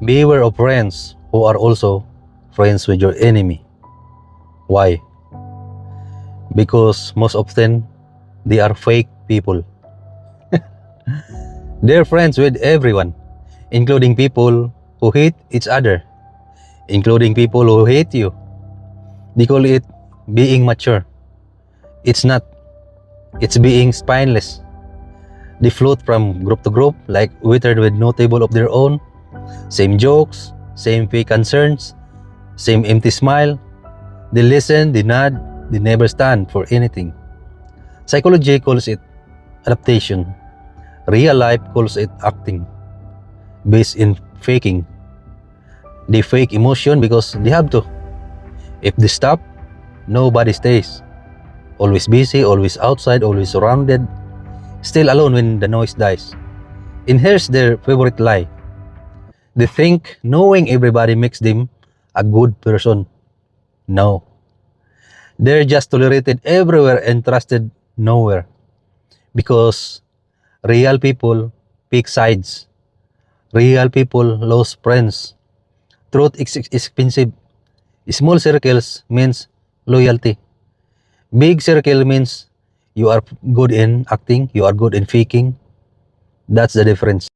Beware of friends who are also friends with your enemy. Why? Because most often, they are fake people. They're friends with everyone, including people who hate each other, including people who hate you. They call it being mature. It's not. It's being spineless. They float from group to group like withered with no table of their own. Same jokes, same fake concerns, same empty smile. They listen, they nod, they never stand for anything. Psychology calls it adaptation. Real life calls it acting, based in faking. They fake emotion because they have to. If they stop, nobody stays. Always busy, always outside, always surrounded, still alone when the noise dies. And here's their favorite lie. They think knowing everybody makes them a good person. No. They're just tolerated everywhere and trusted nowhere. Because real people pick sides. Real people lose friends. Truth is expensive. Small circles means loyalty. Big circle means you are good in acting, you are good in faking. That's the difference.